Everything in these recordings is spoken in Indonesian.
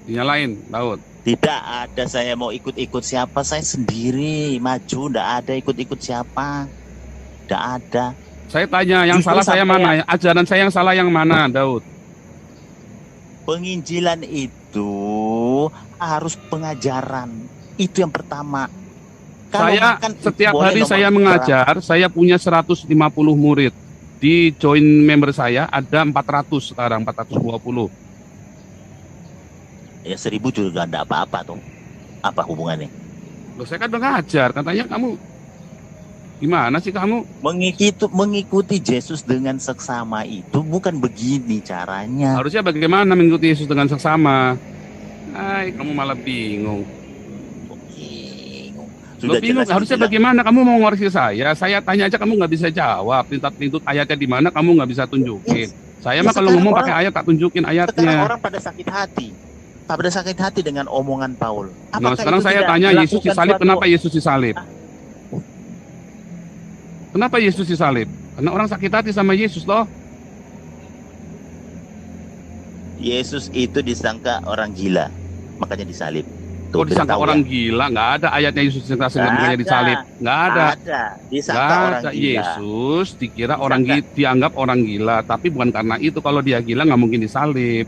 Dinyalain, Daud. Tidak ada saya mau ikut-ikut siapa, saya sendiri maju, tidak ada ikut-ikut siapa, tidak ada. Saya tanya, yang Justru salah saya sampai mana? Ajaran saya yang salah yang mana, Daud? penginjilan itu harus pengajaran, itu yang pertama. Kalau Saya makan itu setiap boleh hari nomor saya berapa. mengajar, saya punya 150 murid. Di join member saya ada 400 sekarang, 420. Ya 1000 juga tidak apa-apa tuh. Apa hubungannya? Loh, saya kan udah ngajar, katanya kamu gimana sih kamu? Mengikuti Yesus dengan seksama itu bukan begini caranya. Harusnya bagaimana mengikuti Yesus dengan seksama? Hai, kamu malah bingung. Bingung. Lo Sudah bingung, jelas harusnya dibilang. bagaimana? Kamu mau ngoreksi saya tanya aja kamu nggak bisa jawab. Pintat-pintut ayatnya di mana kamu nggak bisa tunjukin. Saya mah kalau Sekarang ngomong orang, pakai ayat tak tunjukin sekarang ayatnya. orang pada sakit hati. Pada sakit hati dengan omongan Paul. Nah, Apakah sekarang itu saya tidak tanya, Yesus melakukan disalib, suatu- kenapa Yesus disalib? Kenapa Yesus disalib? Karena orang sakit hati sama Yesus loh. Yesus itu disangka orang gila, makanya disalib. Kok disangka beritahu orang ya. gila? Nggak ada ayatnya Yesus disangka Nggak makanya ada. disalib. Nggak ada. Ada, disangka Nggak orang ada. gila. Yesus dikira Disangka. orang dianggap orang gila, tapi bukan karena itu. Kalau dia gila nggak mungkin disalib.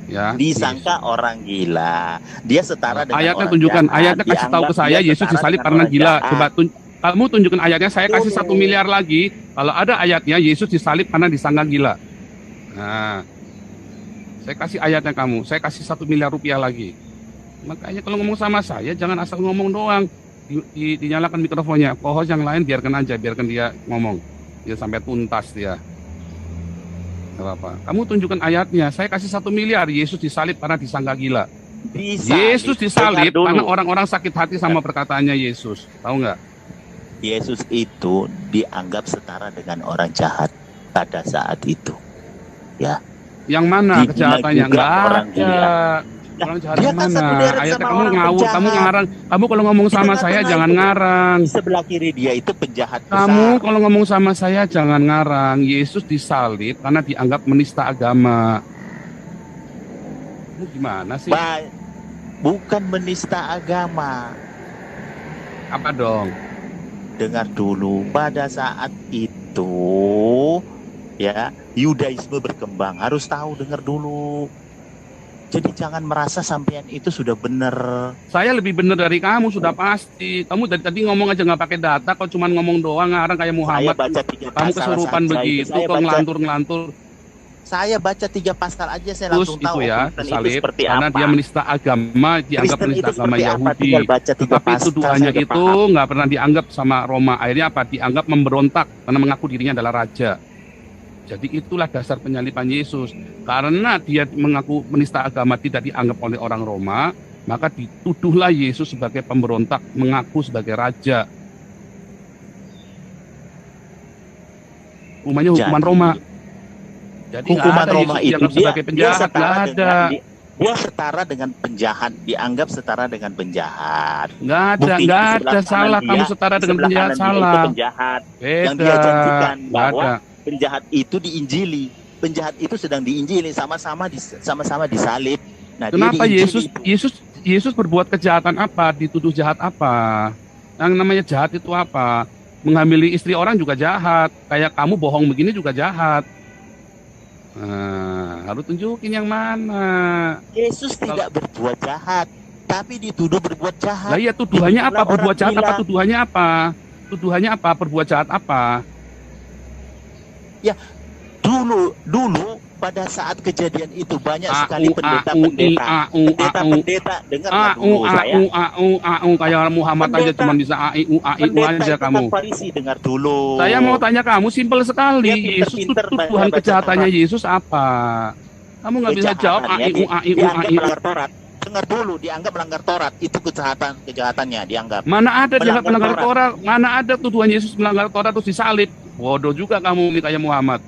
Ya, Disangka orang gila. Dia setara dengan ayatnya orang tunjukkan, jahat. ayatnya kasih tahu ke Dianggap saya dia Yesus setara disalib dengan karena orang gila. jahat. Coba kamu tunjukkan ayatnya, saya kasih Tuh. 1 miliar lagi. Kalau ada ayatnya Yesus disalib karena disangka gila. Nah, saya kasih ayatnya kamu, saya kasih 1 miliar rupiah lagi. Makanya kalau ngomong sama saya jangan asal ngomong doang. Dinyalakan mikrofonnya. Kohos yang lain biarkan aja, biarkan dia ngomong. Dia sampai tuntas dia. Gak apa-apa. Kamu tunjukkan ayatnya. Saya kasih 1 miliar. Yesus disalib karena disangka gila. Yesus disalib karena orang-orang sakit hati sama perkataannya Yesus. Tahu nggak? Yesus itu dianggap setara dengan orang jahat pada saat itu. Ya. Yang mana Dibina kejahatannya? juga Nggak orang ada. gila. Orang jahat Dia yang kan satu mana? deret Ayatnya sama kamu orang ngawur, kamu penjahat. ngarang. Kamu kalau ngomong Di sama saya tengah-tengah jangan itu, ngarang. di sebelah kiri dia itu penjahat Kamu besar. kalau ngomong sama saya jangan ngarang. Yesus disalib karena dianggap menista agama. Ini gimana sih? Bukan menista agama. Apa dong? Dengar dulu, pada saat itu ya Yudaisme berkembang. Harus tahu, dengar dulu. Jadi jangan merasa sampean itu sudah benar. Saya lebih benar dari kamu sudah pasti. Kamu dari tadi ngomong aja nggak pakai data, kok cuma ngomong doang ngarang kayak Saya Muhammad. baca 3 Kamu pasal kesurupan saja itu. begitu, Saya kok baca, ngelantur-ngelantur. saya baca 3 pasal aja saya Terus langsung itu tahu ya, Kristen itu disalib seperti karena apa. dia menista agama, dianggap Kristen menista itu agama seperti apa? Yahudi. Tinggal baca 3 Tetapi pasal tuduhannya saya udah itu paham. nggak pernah dianggap sama Roma. Akhirnya apa? Dianggap memberontak karena mengaku dirinya adalah raja. Jadi itulah dasar penyaliban Yesus. Karena dia mengaku menista agama tidak dianggap oleh orang Roma, maka dituduhlah Yesus sebagai pemberontak, mengaku sebagai raja. Hukumannya hukuman Jadi, Roma. Jadi nggak hukuman ada Roma Yesus itu dianggap sebagai penjahat, nggak ada. dia setara dengan penjahat, dianggap setara dengan penjahat. Nggak ada, Buktinya nggak di ada sebelah salah. kanan Kamu dia, setara di dengan sebelah penjahat kanan dia itu salah. penjahat. Yang Beda, dia janjikan nggak bahwa ada. penjahat itu diinjili. Penjahat itu sedang diinjili, sama-sama disalib. Nah, Kenapa dia Yesus diinjili. Yesus berbuat kejahatan apa? Dituduh jahat apa? Yang namanya jahat itu apa? Menghamili istri orang juga jahat. Kayak kamu bohong begini juga jahat. Nah, harus tunjukin yang mana. Yesus tidak berbuat jahat, tapi dituduh berbuat jahat. Lah iya, tuduhannya apa? Dituduhlah Berbuat orang jahat apa? gila. Tuduhannya apa? Tuduhannya apa? Berbuat jahat apa? Ya, dulu pada saat kejadian itu banyak sekali pendeta dengar dulu saya. Kayak Muhammad aja cuma bisa Pendeta aja itu kamu. kan Farisi, dengar dulu. Saya mau tanya kamu, simpel sekali. Dia Yesus pinter-pinter tuduhan baca kejahatannya Taurat. Yesus apa? Kamu nggak bisa jawab Dianggap melanggar Taurat. Dengar dulu, dianggap melanggar Taurat. Itu kejahatannya dianggap. Mana ada dianggap melanggar Taurat. Taurat? Mana ada tuduhan Yesus melanggar Taurat terus disalib? Bodoh juga kamu nih kayak Muhammad.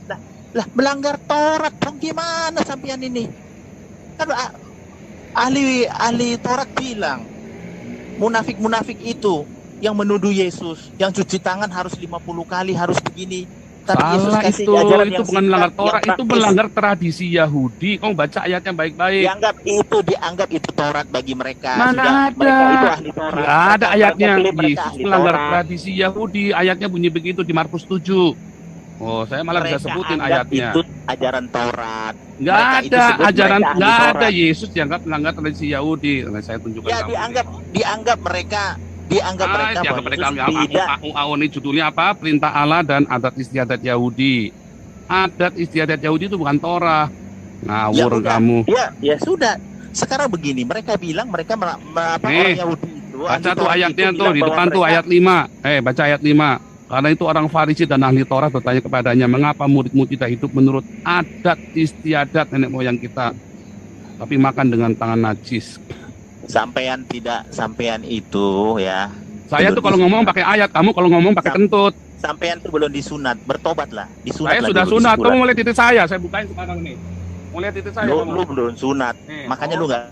Lah, melanggar Taurat dong, gimana sampean ini? Kan ahli Taurat bilang munafik-munafik itu yang menuduh Yesus, yang cuci tangan harus 50 kali, harus begini. Tapi Yesus Salah kasih itu ajaran bukan yang melanggar singkat, Torah, yang itu praktis. melanggar tradisi Yahudi. Kamu baca ayatnya baik-baik. Dianggap itu Taurat bagi mereka. Mana Mereka itu ada? ahli Taurat. Nggak ada ayatnya. Klaim mereka Yesus ahli melanggar Taurat. tradisi Yahudi. Ayatnya bunyi begitu di Markus 7. Oh, saya malah bisa Mereka sebutin anggap ayatnya. itu ajaran Taurat. Nggak Mereka itu ada sebut ajaran, mereka ahli nggak ada Taurat. Yesus dianggap melanggar tradisi Yahudi. Nah, saya tunjukkan Ya kamu. dianggap mereka Dianggap bahwa mereka Yesus tidak. ini judulnya apa? Perintah Allah dan adat istiadat Yahudi. Adat istiadat Yahudi itu bukan Torah. Ngawur udah. kamu. Ya sudah. Sekarang begini, mereka bilang mereka orang Yahudi itu. Baca ahli tuh Taurat ayatnya itu tuh bilang di bahwa depan tuh mereka- ayat 5. Baca ayat 5. Karena itu orang Farisi dan ahli Taurat bertanya kepadanya, mengapa muridmu tidak hidup menurut adat istiadat nenek moyang kita, tapi makan dengan tangan najis. Sampean itu ya. Saya tuh kalau ngomong pakai ayat, kamu kalau ngomong pakai kentut. Sampean tuh belum disunat, bertobatlah. Saya sudah sunat, kamu mau lihat titik saya bukain sekarang nih. Mau lihat titik saya Lu kamu. belum sunat, makanya lu nggak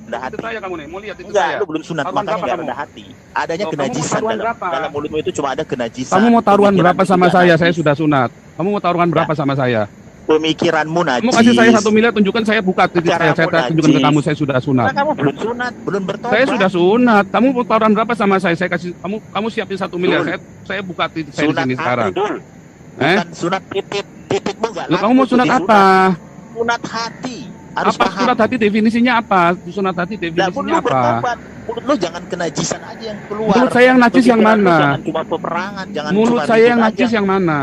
rendah hati. Titik saya kamu nih, mau lihat titik Enggak, saya. lu belum sunat, Taruhan makanya berapa nggak kamu? rendah hati. Adanya Loh, kamu kenajisan mau taruhan dalam, berapa? dalam mulutmu itu cuma ada kenajisan. Kamu mau taruhan berapa Pemikiranmu sama juga saya? najis. Saya sudah sunat. Kamu mau taruhan berapa sama saya? Pemikiranmu najis. Kamu kasih saya 1 miliar, tunjukkan saya buka titik saya. Saya Caramu tunjukkan ke najis. kamu saya sudah sunat. Karena kamu belum sunat, belum bertobat. Saya sudah sunat. Kamu mau taruhan berapa sama saya? Saya kasih kamu siapin 1 miliar. Dul. Saya buka titik saya di Sunat sini hati, sekarang. Dul. Bukan sunat titikmu nggak Loh, laku kamu mau tuh sunat disunat. apa? Sunat hati. Harus Apa paham. sunat hati definisinya apa? Sunat hati Lah, definisinya lu apa? bertobat. Mulut lu jangan kenajisan aja yang keluar. Mulut saya yang najis yang Pemikiran lu mana? Jangan cuma peperangan, jangan Mulut cuma saya ribut yang aja. najis yang mana?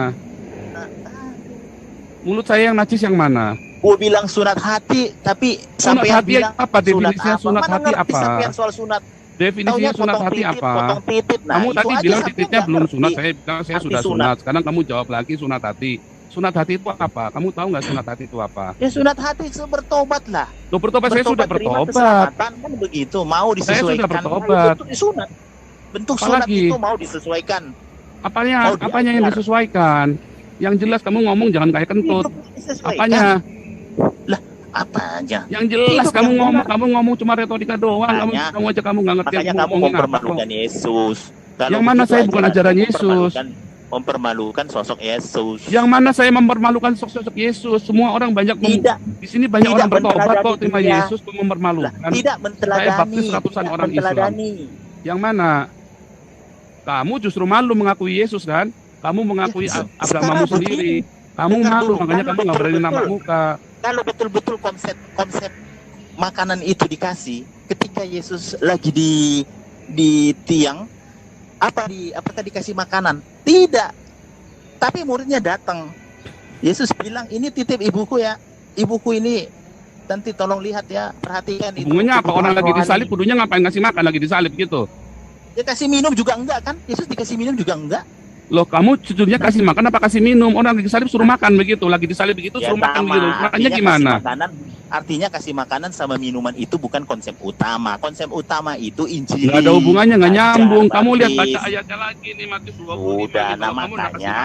Mulut saya yang najis yang mana? Gua bilang sunat hati, tapi Sunat sampai hati apa definisinya? Sunat Mana hati ngerti apa? sampean soal sunat? Definisinya Taunya sunat potong hati titit, apa? potong titit. Nah, Kamu itu tadi aja bilang sampean titiknya nggak belum ngerti. sunat, saya bilang saya Arti sudah sunat. sunat. Sekarang kamu jawab lagi sunat hati. Sunat hati itu apa? Kamu tahu nggak sunat hati itu apa? Ya sunat hati itu bertobat lah. Loh, bertobat saya sudah terima bertobat. keselamatan, kan begitu. Mau Saya sudah disesuaikan. bertobat. Bentuk disunat. Bentuk Apa sunat lagi? itu mau disesuaikan. Apanya Oh, apanya yang diajar. disesuaikan? Yang jelas kamu ngomong jangan kayak kentut. Hidup disesuaikan. Apanya? Apa aja? Yang jelas Hidup kamu yang ngomong, benar. kamu ngomong cuma retorika doang. Makanya- Kamu aja kamu nggak ngerti. Makanya Kamu kamu ngomongin apa mempermalukan kok. Yesus. Kalau Yang mana begitu saya bukan ajaran Yesus. Mempermalukan sosok Yesus. Yang mana saya mempermalukan sosok Yesus? Semua orang banyak Tidak, di sini banyak tidak orang bertobat kok menteladani terima dia. Yesus kok mempermalukan. tidak Saya baptis menteladani. ratusan Tidak orang Islam. menteladani. Yang mana? Kamu justru malu mengakui Yesus kan? Kamu mengakui Ya, agamamu sekarang sendiri. Kamu Dengar malu dulu, makanya kalau kamu nggak berani betul-betul. nampak muka. Kalau betul-betul konsep makanan itu dikasih ketika Yesus lagi di tiang, apakah dikasih makanan? Tidak. Tapi muridnya datang. Yesus bilang, ini titip ibuku ya. Ibuku ini nanti tolong lihat ya, perhatikan itu. Hubungannya apa? Orang lagi rohani. disalib kudunya ngapain ngasih makan lagi disalib gitu? Dia kasih minum juga enggak kan? Yesus dikasih minum juga enggak. Loh, kamu jujurnya kasih makan apa kasih minum? Orang lagi disalib suruh makan begitu, lagi disalib begitu Ya suruh makan sama, begitu. Makanya artinya gimana? Artinya kasih makanan sama minuman itu bukan konsep utama. Konsep utama itu Injil. Nggak ada hubungannya, nggak nyambung. Kamu lihat baca baptis. ayatnya lagi nih Matius 20. Udah, nah makanya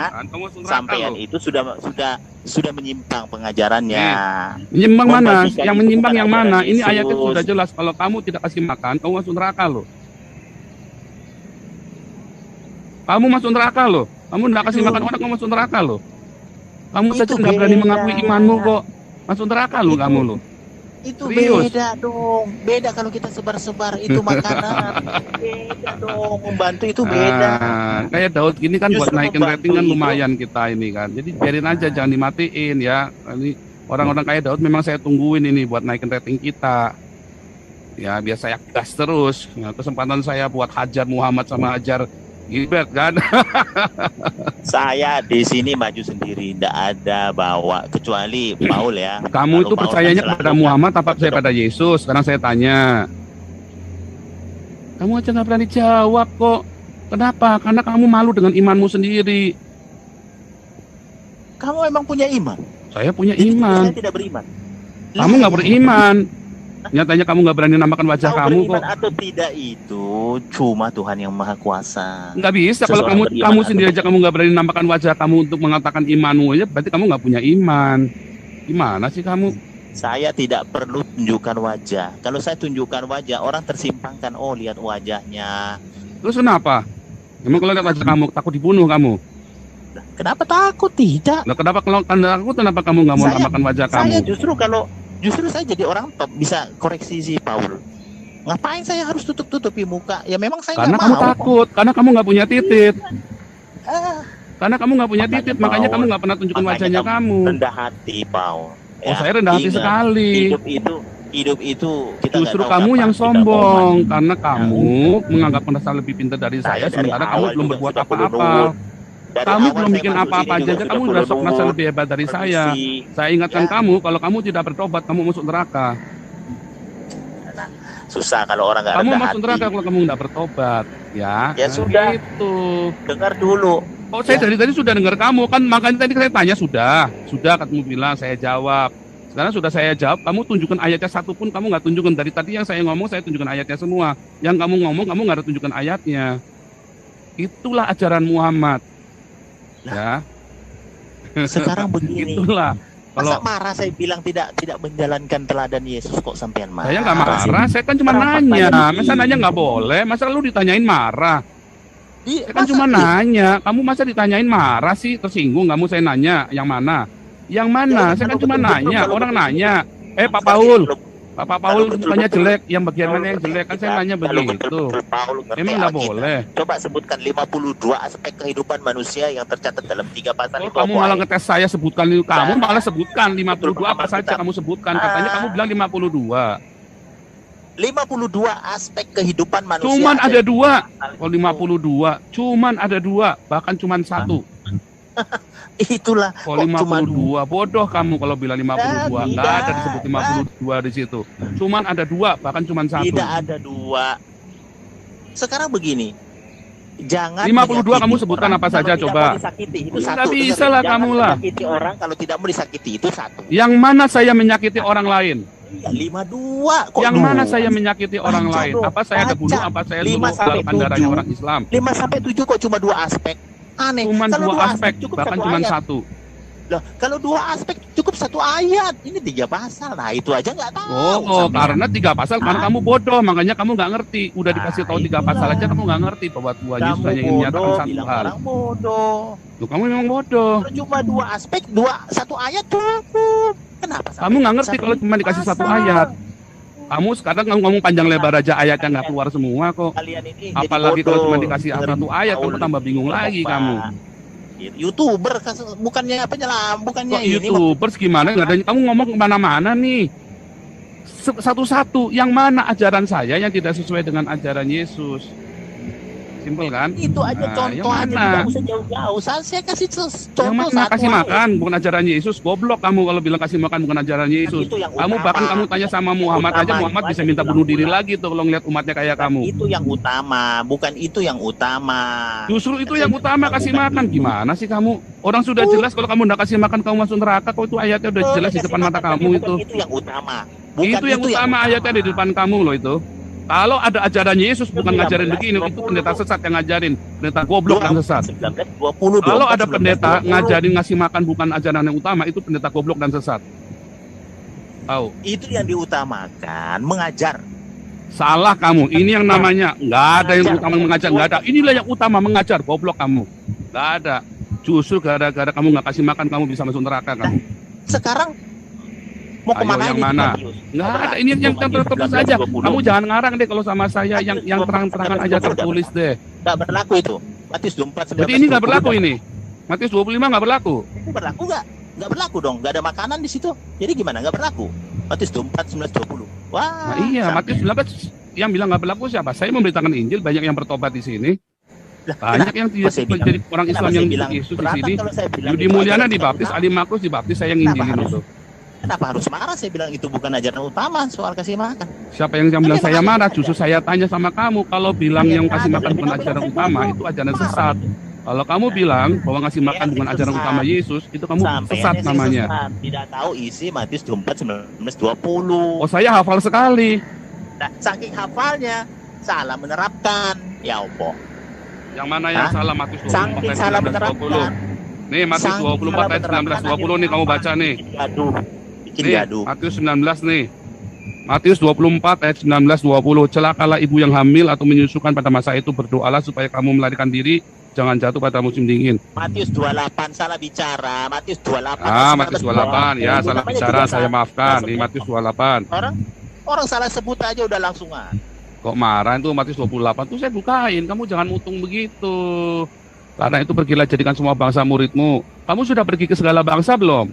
Sampean itu sudah menyimpang pengajarannya. Menyimbang mana? Membagikan Yang itu menyimbang bukan yang mana? ajaran Ini Yesus. ayatnya sudah jelas. Kalau kamu tidak kasih makan, kamu masuk neraka loh. Kamu masuk neraka loh. Kamu tidak kasih makan orang, kamu masuk neraka loh. Kamu Itu saja nggak berani beda. mengakui imanmu kok. Masuk neraka loh Itu kamu loh. Itu Serius? beda dong. Beda kalau kita sebar-sebar itu makanan. Beda dong. Membantu itu beda. Kayak Daud gini kan buat Justru naikin membantu rating kan itu. lumayan kita ini kan. Jadi biarin aja, jangan dimatiin ya. Ini orang-orang kayak Daud memang saya tungguin ini buat naikin rating kita. Ya biar saya gas terus. Nah, kesempatan saya buat hajar Muhammad sama hajar Gilbert kan. Saya di sini maju sendiri, tidak ada bawa kecuali Paul ya. Kamu itu Kalau Paul percayanya kan kepada selalu Muhammad kan apa percaya pada Yesus? Sekarang saya tanya. Kamu aja nggak berani jawab kok. Kenapa? Karena kamu malu dengan imanmu sendiri. Kamu emang punya iman? Saya punya Jadi iman. Saya tidak beriman. Kamu nggak beriman. Nyatanya kamu nggak berani nampakkan wajah Tahu kamu beriman kok. atau tidak itu cuma Tuhan yang Maha Kuasa. Nggak bisa kalau Seseorang beriman kamu atau sendiri aja kamu nggak berani nampakkan wajah kamu untuk mengatakan imanmu aja, berarti kamu nggak punya iman. Gimana sih kamu? Saya tidak perlu tunjukkan wajah. Kalau saya tunjukkan wajah, orang tersimpangkan. Oh, lihat wajahnya. Terus kenapa? Emang kalau lihat wajah kamu takut dibunuh kamu? Kenapa takut? Tidak. Nah, kenapa kalau aku kenapa kamu nggak mau Saya- namakan wajah kamu? Saya justru saya jadi orang top bisa koreksi si Paul. Ngapain saya harus tutup-tutupi muka? Ya memang saya Karena nggak kamu mau. takut, karena kamu nggak punya titik. Ah, Karena kamu nggak punya Makanya, titik, makanya Paul. kamu nggak pernah tunjukkan Makanya wajahnya kamu. rendah hati, Paul. Oh, saya rendah hati ingat, sekali. Hidup itu kita nggak Justru tahu kamu kapan yang kita mau sombong mati. karena kamu menganggap merasa lebih pintar dari saya, Dari sementara kamu awal belum juga berbuat sudah apa-apa. kunut. Dari Kamu awal belum saya bikin masuk apa-apa sini aja, juga kamu sudah udah sok merasa kunut. lebih hebat dari saya. Permisi. Saya ingatkan Ya. kamu, kalau kamu tidak bertobat, kamu masuk neraka. Susah kalau orang nggak Kamu rendah masuk hati. neraka kalau kamu nggak bertobat, ya. Ya sudah. Itu. Dengar dulu. Oh, saya Ya. dari tadi sudah dengar kamu kan, makanya tadi saya tanya sudah kamu bilang, saya jawab. Sekarang sudah saya jawab, kamu tunjukkan ayatnya satu pun kamu nggak tunjukkan. Dari tadi yang saya ngomong, saya tunjukkan ayatnya semua. Yang kamu ngomong, kamu nggak ada tunjukkan ayatnya. Itulah ajaran Muhammad. Ya, Sekarang begini. itulah. Masa Kalau marah saya bilang tidak menjalankan teladan Yesus kok sampean marah? saya nggak marah, saya kan cuma Orang nanya. faktanya Masa nanya nggak begini. boleh? Masa lu ditanyain marah? Iya, Saya kan cuma nanya. Kamu masa ditanyain marah sih? Tersinggung kamu saya nanya yang mana? Yang mana? Ya, Saya kan kalau cuma betul-betul, nanya. kalau Orang betul-betul. nanya. Pak Kalau Paul, betul- Pak kalau Paul betul-betul- mukanya jelek. Yang bagian mana yang kalau jelek? Kan saya betul-betul- nanya kalau begitu. betul-betul Paul ngerti Emang nggak Alkitab. boleh. Coba sebutkan 52 aspek kehidupan manusia yang tercatat dalam 3 pasal Oh, itu. kamu apa malah aja? ngetes saya sebutkan itu. Kamu Nah, malah sebutkan 52 apa betul, saja kita- kamu sebutkan. Katanya kamu bilang 52. 52 aspek kehidupan manusia. Cuman ada 2. pasal Oh, itu. 52. Cuman ada 2, bahkan cuman 1. Itulah Oh, kok cuma 52. Bodoh kamu kalau bilang 52. Enggak ada tidak. disebut 52 di situ. Cuman ada 2, bahkan cuman 1. Tidak ada 2. Sekarang begini. Jangan 52 menyakiti kamu sebutkan orang apa kalau saja, tidak coba. mau disakiti, itu Ya, satu. nggak bisa Dengerin. lah Jangan kamu lah. menyakiti orang kalau tidak mau disakiti, itu satu. Yang mana saya menyakiti orang lain? Ya, 52 kok Yang dua? mana saya menyakiti orang Baca lain? dong, Apa saya ada baca. bunuh? Apa saya 5 dulu sampai menghalalkan darahnya 7. orang Islam? 5 sampai 7 kok cuma 2 aspek. Aneh. Cuman Kalau 2 aspek, cukup bahkan satu cuman ayat. 1. Loh, kalau 2 aspek cukup 1 ayat. Ini 3 pasal. Nah, itu aja nggak tahu. Oh, sampean. karena 3 pasal, karena kamu bodoh, makanya kamu nggak ngerti. Udah dikasih tahu 3 itulah. pasal aja kamu nggak ngerti bahwa Tuhan Yesus Kamu hanya ingin menyatakan bodoh, satu bilang hal. orang bodoh. Loh, kamu memang bodoh. Kalau cuma 2 aspek, 1 ayat cukup. Kenapa? Kamu nggak ngerti kalau cuma dikasih 1 ayat. Kamu sekarang ngomong panjang lebar aja ayatnya nggak keluar semua kok. Kalian ini Apalagi jadi kalau bodoh. cuma dikasih Dengerin satu ayat, kamu Paul tambah bingung itu, lagi Bapak. kamu. YouTuber bukannya penyelam, bukannya Kok ini. YouTubers gimana? Nggak ada, kamu ngomong kemana-mana nih. Satu-satu, yang mana ajaran saya yang tidak sesuai dengan ajaran Yesus? Simpel kan? Itu aja Nah, contoh yang aja, mana? tidak usah jauh-jauh. Saya kasih contoh Yang mana satu kasih aja. makan bukan ajaran Yesus? Goblok kamu kalau bilang kasih makan bukan ajaran Yesus. Itu yang Kamu utama. bahkan kamu tanya sama Muhammad Utama, aja, Muhammad itu bisa aja minta bilang bunuh diri ulang. lagi tuh kalau ngeliat umatnya kayak kamu. Itu yang utama, bukan itu yang utama. Justru itu yang utama, kasih makan. Gimana sih kamu? Orang sudah jelas kalau kamu nggak kasih makan kamu masuk neraka. Kok itu ayatnya udah jelas di Kasih depan mata makan, tapi kamu bukan itu. Itu yang utama. Bukan Itu yang utama ayatnya di depan kamu loh itu. Kalau ada ajaran Yesus bukan ngajarin begini, itu pendeta sesat yang ngajarin, pendeta goblok dan sesat. 19, 20, Kalau ada 19, pendeta 20. ngajarin ngasih makan bukan ajaran yang utama, itu pendeta goblok dan sesat. Tahu? Itu yang diutamakan, mengajar. Salah kamu. Ini yang namanya nggak ada yang utama mengajar, nggak ada. Inilah yang utama mengajar, goblok kamu. Nggak ada. Justru gara-gara kamu nggak kasih makan, kamu bisa masuk neraka kamu. Sekarang mau Ayo, kemana yang ini? mana? Timotius? Nggak ada. Ini yang tertulis aja. Kamu jangan ngarang deh kalau sama saya. Yang terang-terangan aja tertulis deh. Nggak berlaku itu. Matius 24, 19, Jadi ini nggak 20. berlaku ini. Matius 25 nggak berlaku. Itu berlaku nggak? Nggak berlaku dong. Nggak ada makanan di situ. Jadi gimana? Nggak berlaku. Matius 24, 19, 20. Wah. Nah, iya, sampai- Matius 19 yang bilang nggak berlaku siapa? Saya memberitakan Injil, banyak yang bertobat di sini. Banyak yang tidak saya bilang? menjadi orang Islam Kenapa yang saya bilang ikut Yesus di berat sini. kalau saya bilang Yudi itu Mulyana ajaran dibaptis, utama? Ali Markus dibaptis, saya yang Kenapa injilin harus? itu. Kenapa harus marah? Saya bilang itu bukan ajaran utama soal kasih makan. Siapa yang bilang Tapi saya makanya marah? aja. Justru saya tanya sama kamu, kalau bilang Iya, yang iya, kasih iya, makan iya, bukan iya, ajaran iya, utama, iya. itu ajaran Marah. sesat. Kalau kamu bilang bahwa ngasih makan Yang bukan itu ajaran sesat. utama Yesus, itu kamu Sampai sesat yang namanya. sesat. Tidak tahu isi Matius 24, 19, 20. Oh, saya hafal sekali. Nah, saking hafalnya salah menerapkan. Ya Allah. Yang mana yang Hah? salah? Matius 24 Saking ayat salah 19 20. menerapkan. Nih, Matius Saking 24 ayat salah 19 20 nih kamu baca nih. Bikin gaduh. Bikin Nih, gaduh. Matius 19 nih. Matius 24 ayat 19 20. Celakalah ibu yang hamil atau menyusukan pada masa itu, berdoalah supaya kamu melarikan diri jangan jatuh pada musim dingin. Matius 28 salah bicara. Matius 28. Matius 28 ya, salah bicara, saya maafkan. Ini Matius 28. Orang salah sebut aja udah langsungan. Kok marah itu Matius 28 tuh saya bukain. Kamu jangan mutung begitu. Karena itu pergilah jadikan semua bangsa muridmu. Kamu sudah pergi ke segala bangsa belum?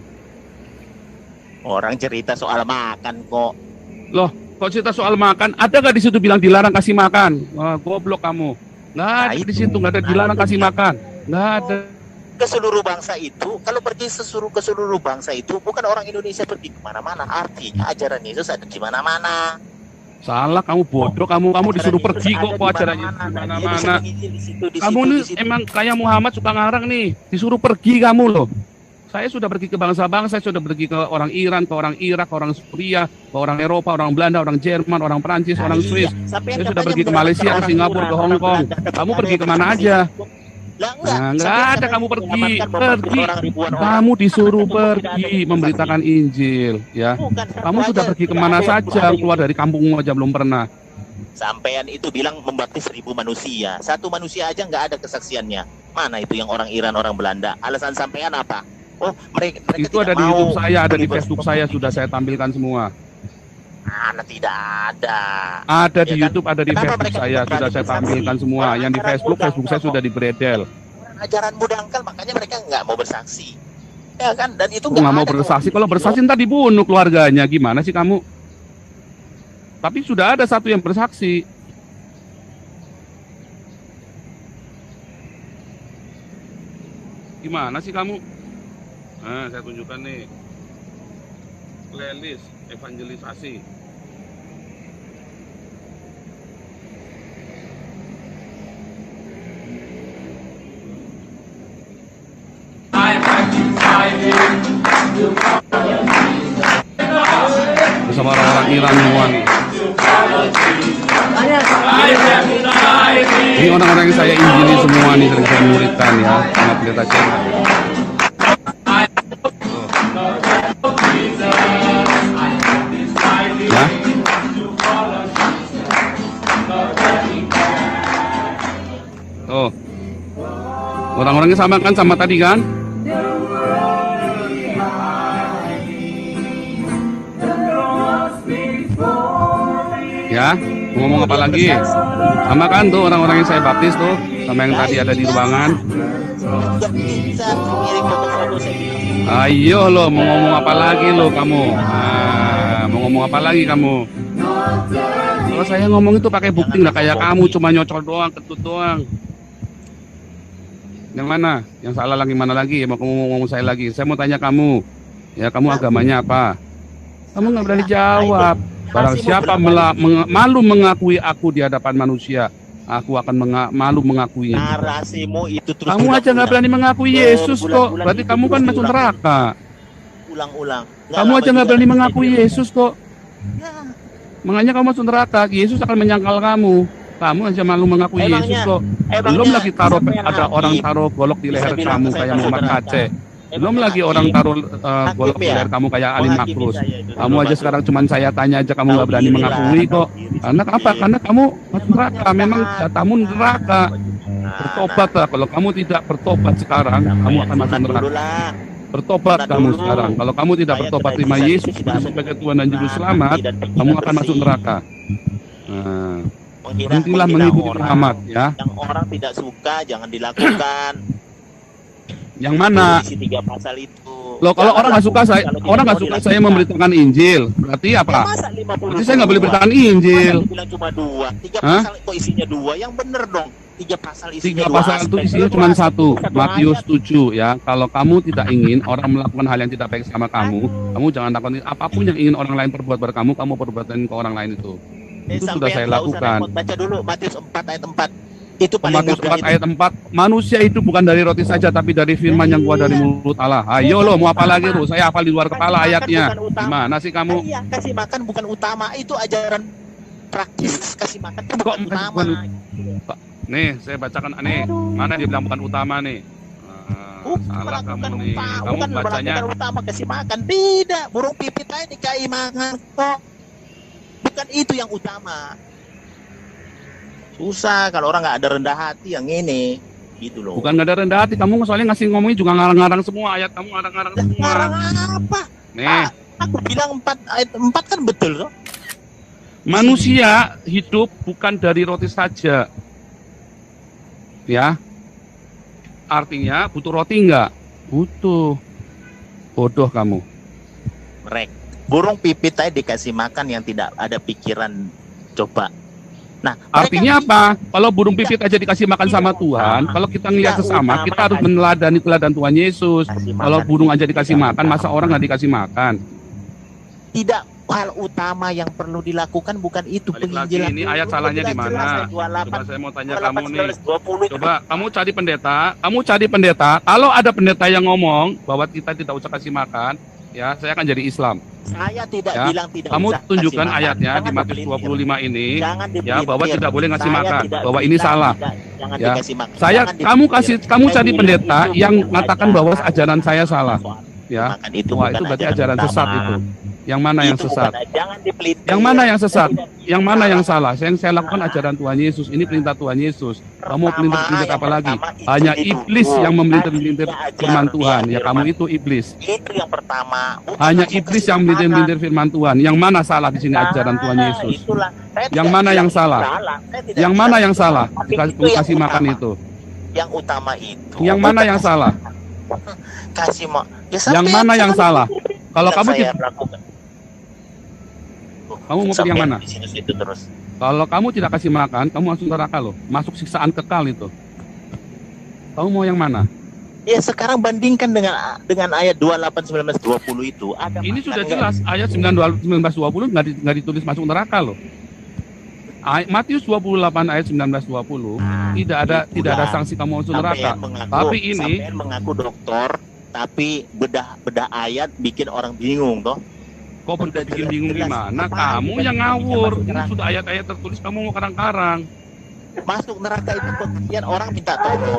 Orang cerita soal makan kok. Loh, kok cerita soal makan? Ada nggak di situ bilang dilarang kasih makan? Wah, goblok kamu. Nggak ada di situ, nggak ada dilarang kasih makan. Nggak ada. Ke seluruh bangsa itu, kalau pergi ke seluruh bangsa itu, bukan orang Indonesia pergi kemana-mana. Artinya ajaran Yesus ada di mana-mana. Salah, kamu bodoh, kamu disuruh pergi kok acaranya di mana-mana. Kamu nih emang kayak Muhammad suka ngarang nih, disuruh pergi kamu loh. Saya sudah pergi ke bangsa-bangsa, sudah pergi ke orang Iran, ke orang Irak, ke orang Suriah, ke orang Eropa, orang Belanda, orang Jerman, orang Perancis, orang Swiss. Saya sudah pergi ke Malaysia, ke Singapura, ke Hong Kong. Kamu pergi kemana aja? Nggak ada kamu pergi. Kamu disuruh pergi memberitakan Injil, ya. Kamu sudah pergi kemana saja, keluar dari kampungmu aja belum pernah. Sampean itu bilang membaptis 1000 manusia. Satu manusia aja nggak ada kesaksiannya. Mana itu yang orang Iran, orang Belanda? Alasan sampean apa? Oh, mereka itu ada di YouTube saya, ada di Facebook saya, sudah saya tampilkan semua. Mana tidak ada. Ada di YouTube, ada di Facebook saya, sudah saya tampilkan semua. Yang di Facebook saya sudah dibredel. Ajaranmu dangkal, makanya mereka nggak mau bersaksi. Ya kan? Dan itu nggak mau bersaksi. Kalau bersaksi ntar dibunuh keluarganya. Gimana sih kamu? Tapi sudah ada satu yang bersaksi. Gimana sih kamu? Nah, saya tunjukkan nih. Playlist evangelisasi. Bersama orang-orang Iran semua nih. Ini orang-orang yang saya injili semua nih, yang saya muridkan ya, sama pendeta Chandra. Ya. Tuh. Orang-orangnya sama kan sama tadi kan? Ya, mau ngomong apa lagi? Sama kan tuh orang-orang yang saya baptis tuh, sama yang tadi ada di ruangan. Ayo lo, mau ngomong apa lagi lo kamu? Mau ngomong apa lagi kamu? Kalau saya ngomong itu pakai bukti, nggak kayak kamu cuma nyocol doang, ketut doang. Yang mana? Yang salah lagi mana lagi? Mau kamu ngomong saya lagi? Saya mau tanya kamu, ya kamu agamanya apa? Kamu nggak berani jawab. Barang siapa malu mengakui aku di hadapan manusia, aku akan malu mengakuinya. Narasimu itu terus. Kamu aja nggak berani mengakui Yesus kok. Berarti kamu kan masuk neraka. Ulang-ulang. Kamu aja nggak berani mengakui Yesus kok. Makanya kamu masuk neraka. Yesus akan menyangkal kamu. Kamu aja malu mengakui Yesus kok. Belum lagi ada orang taruh golok di leher kamu kayak Muhammad Aceh. Belum lagi orang taruh golok di leher kamu kayak Ali Makrus. Kamu aja sekarang cuman saya tanya aja kamu nggak berani mengakui kok. Karena apa? Karena kamu masuk neraka. Memang jatahmu neraka. Bertobatlah. Kalau kamu tidak bertobat sekarang, kamu akan masuk neraka. Bertobat kamu sekarang. Kalau kamu tidak bertobat terima Yesus sebagai Tuhan dan Juru Selamat, kamu akan masuk neraka. Nah, berhentilah mengikuti Muhammad ya. Yang orang tidak suka jangan dilakukan. Yang mana? Isi 3 pasal itu. Loh, kalau orang nggak suka saya memberitakan Injil, berarti apa? Berarti saya nggak boleh beritakan Injil. Bilang cuma 2, 3 pasal kok isinya 2, yang bener dong. 3 pasal isinya 2. 3 pasal itu isinya cuma 1. Matius 7 ya. Kalau kamu tidak ingin orang melakukan hal yang tidak baik sama kamu jangan lakukan apapun yang ingin orang lain perbuat pada kamu perbuatan ke orang lain itu. Itu sudah saya lakukan. Baca dulu Matius 4 ayat 4. Itu paling Matius 4 ayat 4, manusia itu bukan dari roti saja tapi dari firman yang keluar dari mulut Allah. Ayo lo, mau apa lagi lo? Saya hafal di luar kepala ayatnya. Gimana sih kamu? Iya, kasih makan bukan utama, itu ajaran praktis. Kasih makan itu bukan utama. Nih, saya bacakan nih. Mana dia bilang bukan utama nih? Salah kamu nih. Kamu bacanya utama kasih makan. Tidak, burung pipit aja dikasih makan kok. Bukan itu yang utama. Susah kalau orang nggak ada rendah hati yang ini. gitu loh. Bukan nggak ada rendah hati, kamu soalnya ngomongnya juga ngarang-ngarang semua ayat, kamu ngarang-ngarang semua. Ngarang apa? Nih, Aku bilang 4 ayat 4 kan betul loh. manusia hidup bukan dari roti saja. Ya. Artinya butuh roti enggak? Butuh. Bodoh kamu. Rek. Burung pipit aja dikasih makan yang tidak ada pikiran coba. Nah, Artinya mereka apa? Kalau burung pipit aja dikasih makan sama Tuhan, kalau kita ngelihat sesama, kita harus meneladani teladan Tuhan Yesus. kasih Kalau makan burung itu aja dikasih tidak makan, masa orang nggak dikasih makan? tidak hal utama yang perlu dilakukan bukan itu. Balik lagi, Penginjilan ini dulu, ayat salahnya di jelas-jelas mana? ayat 28, Coba saya mau tanya 28, kamu nih. 19, 20 Coba kamu cari pendeta. Kalau ada pendeta yang ngomong bahwa kita tidak usah kasih makan, ya saya akan jadi Islam. Saya tidak Ya, bilang tidak kamu usah tunjukkan kasih makan. ayatnya di Jangan Matius dipelintir. 25 ini, Jangan ya dipelintir. bahwa tidak boleh ngasih Saya makan, tidak bahwa ini bilang salah. jangan Ya. dikasih makan. Saya, Jangan kamu dipelintir. kamu Saya cari bilang pendeta itu yang bukan mengatakan bahwa ajaran saya salah. Ya, Makan itu wah bukan itu berarti ajaran ajaran sesat utama. itu. Yang mana yang Itu sesat? bukan, jangan dipelintir. Yang mana yang sesat? Saya tidak Yang mana yang salah. salah? Yang saya lakukan ajaran Tuhan Yesus. Ini perintah Tuhan Yesus. Kamu pelintir-pelintir apa lagi? Pertama, Hanya izin iblis dulu. yang memelintir-pelintir Kasih ajar firman dia Tuhan. Ya kamu firman. itu iblis. Itu yang pertama. Bukan Hanya langsung iblis kasih yang makanan. memelintir firman Tuhan. Yang mana salah di sini ajaran Tuhan Yesus? Itulah. Saya Yang tidak mana bilang yang itu salah? Saya tidak Yang bilang mana yang itu salah? Tapi itu Kasih yang makan utama. itu. Yang utama itu. Yang mana yang salah? Kasih ya, Yang mana yang salah? Kalau kamu saya lakukan. Kamu mau pilih Sampai yang mana? di situ terus. Kalau kamu tidak kasih makan, kamu masuk neraka loh. Masuk siksaan kekal itu. Kamu mau yang mana? Ya sekarang bandingkan dengan ayat 28, 19, 20 itu. Ada Ini makan sudah nggak? jelas ayat 19-20 nggak ditulis masuk neraka loh. Matius 28 ayat 19-20 Nah, tidak ada itulah. sanksi kamu masuk neraka. Sampean Tapi ini- sampean mengaku dokter, tapi bedah ayat bikin orang bingung toh. Kok Udah bikin bingung jelas-jelas. gimana? Apa Kamu kita yang bisa ngawur. masuk Ini neraka? sudah ayat-ayat tertulis, kamu mau karang-karang. Masuk neraka itu pengertian orang minta tolong.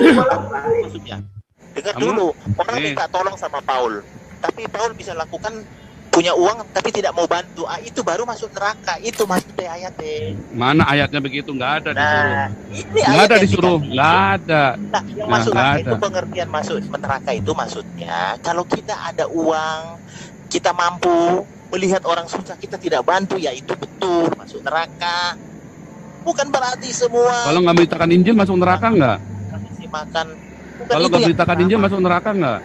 Maksudnya. Dengar Kamu- dulu, orang nih. minta tolong sama Paul. Tapi Paul bisa lakukan punya uang tapi tidak mau bantu. Itu baru masuk neraka. Itu maksudnya ayatnya. Mana ayatnya begitu? Nggak ada disuruh. Nah, ini Nggak ayat ada yang disuruh. dikasih. Nggak ada. Nah, yang Nah, masuk nggak neraka itu ada. pengertian masuk neraka itu maksudnya kalau kita ada uang, kita mampu melihat orang susah kita tidak bantu, ya itu betul masuk neraka. Bukan berarti semua Kalau nggak memberitakan Injil masuk neraka nggak? kasih makan. Bukan Kalau itu nggak yang memberitakan pertama. Injil masuk neraka nggak?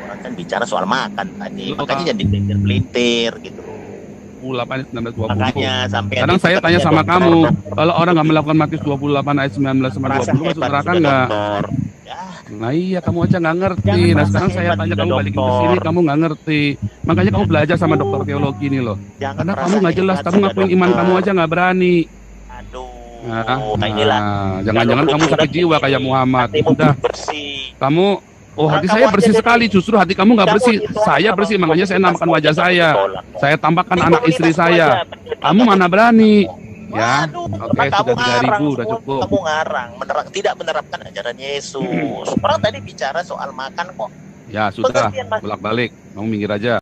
Orang kan bicara soal makan tadi, Loh, makanya Kak. jangan dipelintir gitu. 28 19-20. Makanya sampai Sekarang saya tanya sama kamu, kalau orang nggak melakukan Matius 28 ayat 19 sama 20 masuk neraka nggak? Ya, Nah iya, kamu aja nggak ngerti. Jangan Nah merasa sekarang saya hebat tanya juga, kamu balikin ke dokter. sini, kamu nggak ngerti. Makanya kamu belajar sama dokter teologi ini loh. jangan Karena merasa kamu nggak jelas, hebat kamu sudah, ngakuin iman dokter. kamu aja nggak berani. Aduh, Nah, inilah. jangan-jangan kamu sakit jiwa kayak Muhammad. Hatimu Udah, bersih. kamu, oh hati Kamu saya aja bersih jadi- sekali, justru hati kamu nggak Kamu bersih. ditolak Saya sama bersih, makanya saya nampakkan wajah saya. ditolak. Saya tampakkan Di anak komunitas istri saya. aja, Kamu mana berani? Ya, Waduh, oke, kamu sudah 3.000, ngarang udah semua, cukup. Kamu ngarang, tidak menerapkan ajaran Yesus. Orang tadi bicara soal makan kok. Ya sudah, Pengertian mas- bolak-balik. Kamu minggir aja.